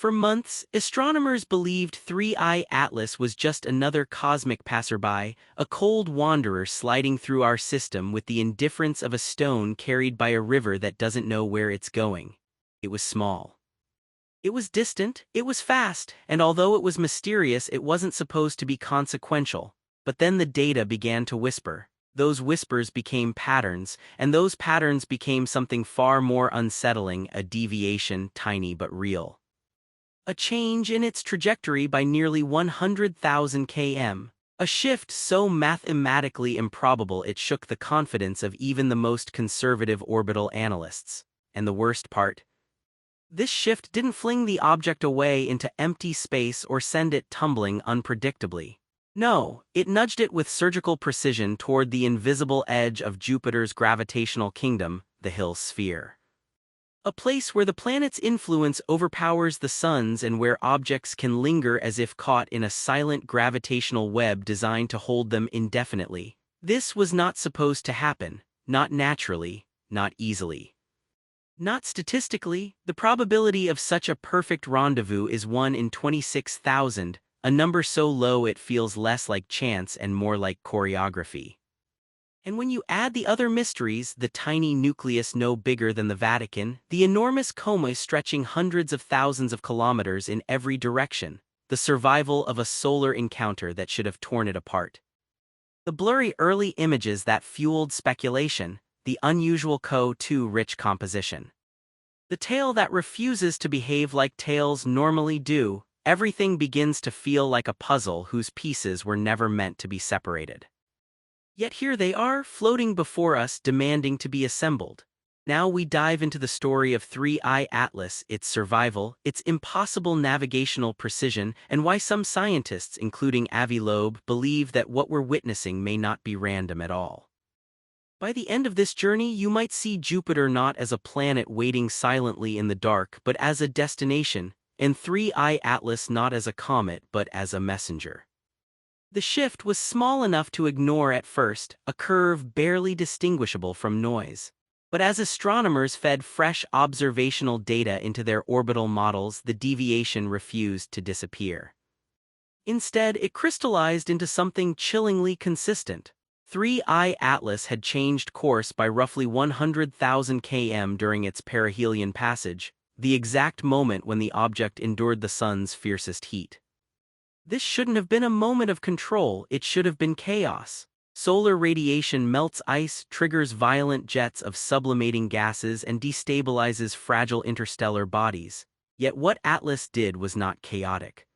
For months, astronomers believed 3I Atlas was just another cosmic passerby, a cold wanderer sliding through our system with the indifference of a stone carried by a river that doesn't know where it's going. It was small. It was distant, it was fast, and although it was mysterious, it wasn't supposed to be consequential. But then the data began to whisper. Those whispers became patterns, and those patterns became something far more unsettling, a deviation, tiny but real. A change in its trajectory by nearly 100,000 km. A shift so mathematically improbable it shook the confidence of even the most conservative orbital analysts. And the worst part? This shift didn't fling the object away into empty space or send it tumbling unpredictably. No, it nudged it with surgical precision toward the invisible edge of Jupiter's gravitational kingdom, the Hill sphere. A place where the planet's influence overpowers the sun's and where objects can linger as if caught in a silent gravitational web designed to hold them indefinitely. This was not supposed to happen, not naturally, not easily. Not statistically, the probability of such a perfect rendezvous is 1 in 26,000, a number so low it feels less like chance and more like choreography. And when you add the other mysteries, the tiny nucleus no bigger than the Vatican, the enormous coma stretching hundreds of thousands of kilometers in every direction, the survival of a solar encounter that should have torn it apart. The blurry early images that fueled speculation, the unusual CO2-rich composition. The tale that refuses to behave like tales normally do, everything begins to feel like a puzzle whose pieces were never meant to be separated. Yet here they are, floating before us, demanding to be assembled. Now we dive into the story of 3I Atlas, its survival, its impossible navigational precision, and why some scientists, including Avi Loeb, believe that what we're witnessing may not be random at all. By the end of this journey, you might see Jupiter not as a planet waiting silently in the dark, but as a destination, and 3I Atlas not as a comet, but as a messenger. The shift was small enough to ignore at first, a curve barely distinguishable from noise. But as astronomers fed fresh observational data into their orbital models, the deviation refused to disappear. Instead, it crystallized into something chillingly consistent. 3I Atlas had changed course by roughly 100,000 km during its perihelion passage, the exact moment when the object endured the sun's fiercest heat. This shouldn't have been a moment of control, it should have been chaos. Solar radiation melts ice, triggers violent jets of sublimating gases, and destabilizes fragile interstellar bodies. Yet what Atlas did was not chaotic.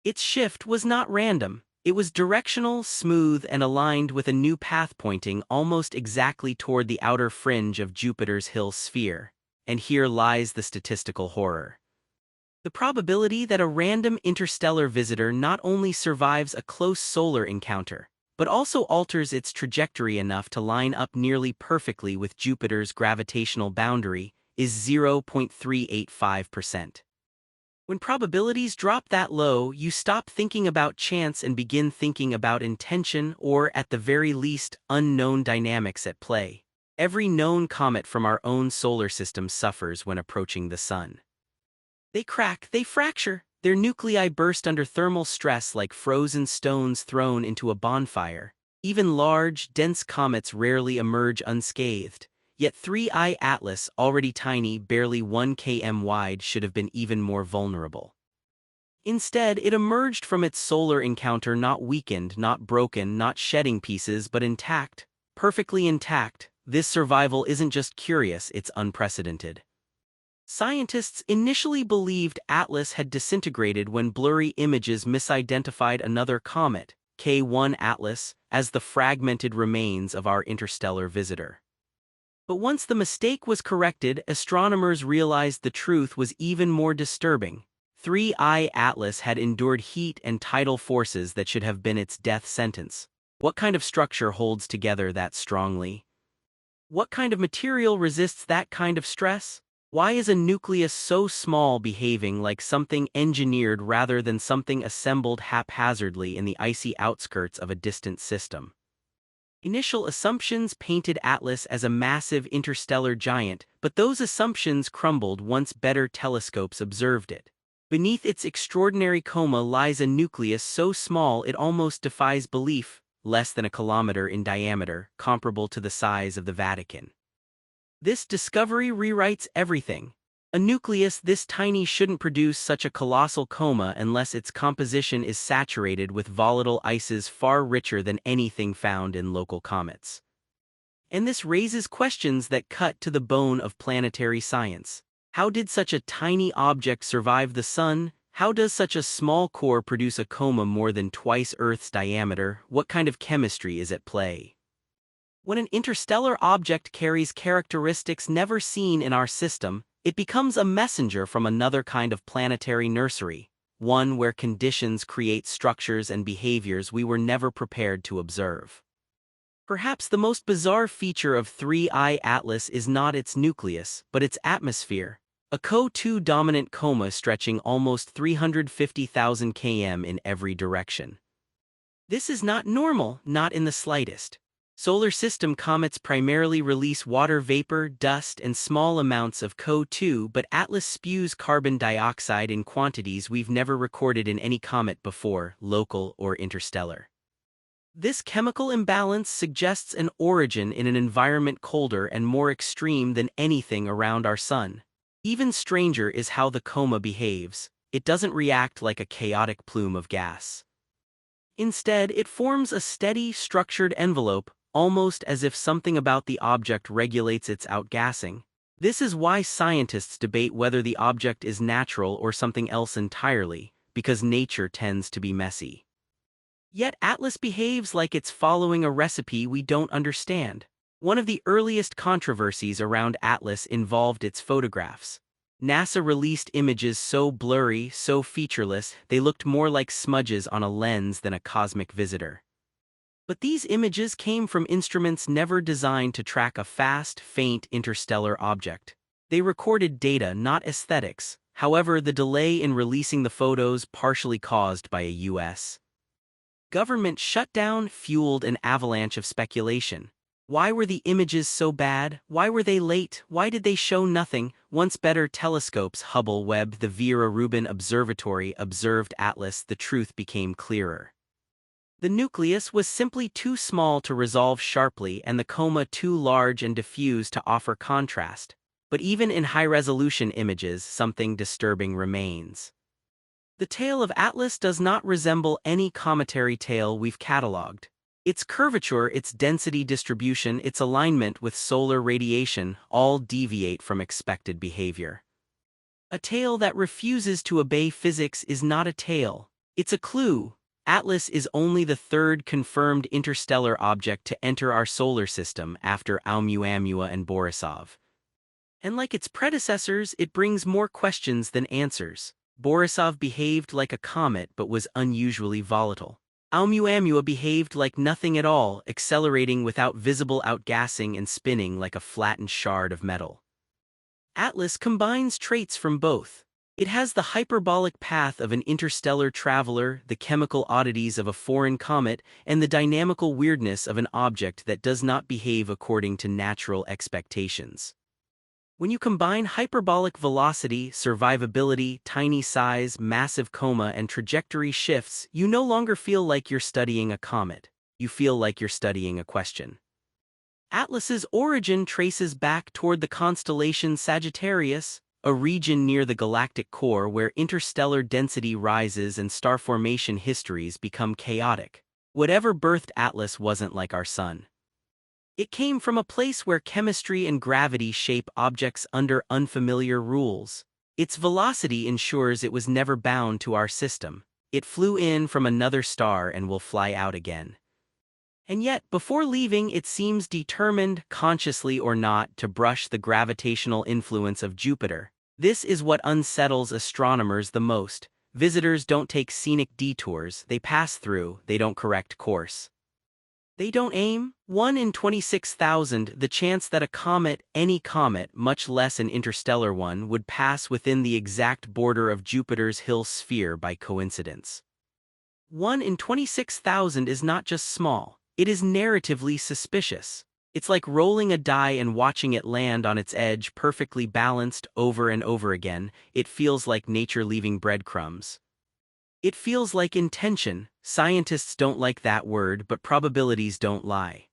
Its shift was not random. It was directional, smooth, and aligned with a new path pointing almost exactly toward the outer fringe of Jupiter's Hill sphere. And here lies the statistical horror. The probability that a random interstellar visitor not only survives a close solar encounter, but also alters its trajectory enough to line up nearly perfectly with Jupiter's gravitational boundary, is 0.385%. When probabilities drop that low, you stop thinking about chance and begin thinking about intention or, at the very least, unknown dynamics at play. Every known comet from our own solar system suffers when approaching the sun. They crack, they fracture, their nuclei burst under thermal stress like frozen stones thrown into a bonfire. Even large, dense comets rarely emerge unscathed, yet 3I Atlas, already tiny, barely 1 km wide, should have been even more vulnerable. Instead, it emerged from its solar encounter not weakened, not broken, not shedding pieces, but intact, perfectly intact. This survival isn't just curious, it's unprecedented. Scientists initially believed Atlas had disintegrated when blurry images misidentified another comet, K1 Atlas, as the fragmented remains of our interstellar visitor. But once the mistake was corrected, astronomers realized the truth was even more disturbing. 3I Atlas had endured heat and tidal forces that should have been its death sentence. What kind of structure holds together that strongly? What kind of material resists that kind of stress? Why is a nucleus so small behaving like something engineered rather than something assembled haphazardly in the icy outskirts of a distant system? Initial assumptions painted Atlas as a massive interstellar giant, but those assumptions crumbled once better telescopes observed it. Beneath its extraordinary coma lies a nucleus so small it almost defies belief, less than a kilometer in diameter, comparable to the size of the Vatican. This discovery rewrites everything. A nucleus this tiny shouldn't produce such a colossal coma unless its composition is saturated with volatile ices far richer than anything found in local comets. And this raises questions that cut to the bone of planetary science. How did such a tiny object survive the Sun? How does such a small core produce a coma more than twice Earth's diameter? What kind of chemistry is at play? When an interstellar object carries characteristics never seen in our system, it becomes a messenger from another kind of planetary nursery, one where conditions create structures and behaviors we were never prepared to observe. Perhaps the most bizarre feature of 3I Atlas is not its nucleus, but its atmosphere, a CO2 dominant coma stretching almost 350,000 km in every direction. This is not normal, not in the slightest. Solar system comets primarily release water vapor, dust, and small amounts of CO2, but Atlas spews carbon dioxide in quantities we've never recorded in any comet before, local or interstellar. This chemical imbalance suggests an origin in an environment colder and more extreme than anything around our Sun. Even stranger is how the coma behaves. It doesn't react like a chaotic plume of gas. Instead, it forms a steady, structured envelope, almost as if something about the object regulates its outgassing. This is why scientists debate whether the object is natural or something else entirely, because nature tends to be messy. Yet Atlas behaves like it's following a recipe we don't understand. One of the earliest controversies around Atlas involved its photographs. NASA released images so blurry, so featureless, they looked more like smudges on a lens than a cosmic visitor. But these images came from instruments never designed to track a fast, faint interstellar object. They recorded data, not aesthetics. However, the delay in releasing the photos, partially caused by a U.S. government shutdown, fueled an avalanche of speculation. Why were the images so bad? Why were they late? Why did they show nothing? Once better telescopes, Hubble, Webb, the Vera Rubin Observatory observed Atlas, the truth became clearer. The nucleus was simply too small to resolve sharply and the coma too large and diffuse to offer contrast. But even in high-resolution images, something disturbing remains. The tail of Atlas does not resemble any cometary tail we've catalogued. Its curvature, its density distribution, its alignment with solar radiation all deviate from expected behavior. A tail that refuses to obey physics is not a tail. It's a clue. Atlas is only the third confirmed interstellar object to enter our solar system after Oumuamua and Borisov. And like its predecessors, it brings more questions than answers. Borisov behaved like a comet but was unusually volatile. Oumuamua behaved like nothing at all, accelerating without visible outgassing and spinning like a flattened shard of metal. Atlas combines traits from both. It has the hyperbolic path of an interstellar traveler, the chemical oddities of a foreign comet, and the dynamical weirdness of an object that does not behave according to natural expectations. When you combine hyperbolic velocity, survivability, tiny size, massive coma, and trajectory shifts, you no longer feel like you're studying a comet. You feel like you're studying a question. Atlas's origin traces back toward the constellation Sagittarius, a region near the galactic core where interstellar density rises and star formation histories become chaotic. Whatever birthed Atlas wasn't like our Sun. It came from a place where chemistry and gravity shape objects under unfamiliar rules. Its velocity ensures it was never bound to our system. It flew in from another star and will fly out again. And yet, before leaving, it seems determined, consciously or not, to brush the gravitational influence of Jupiter. This is what unsettles astronomers the most. Visitors don't take scenic detours, they pass through, they don't correct course. They don't aim. 1 in 26,000, the chance that a comet, any comet, much less an interstellar one, would pass within the exact border of Jupiter's Hill sphere by coincidence. 1 in 26,000 is not just small, it is narratively suspicious. It's like rolling a die and watching it land on its edge, perfectly balanced over and over again. It feels like nature leaving breadcrumbs. It feels like intention. Scientists don't like that word, but probabilities don't lie.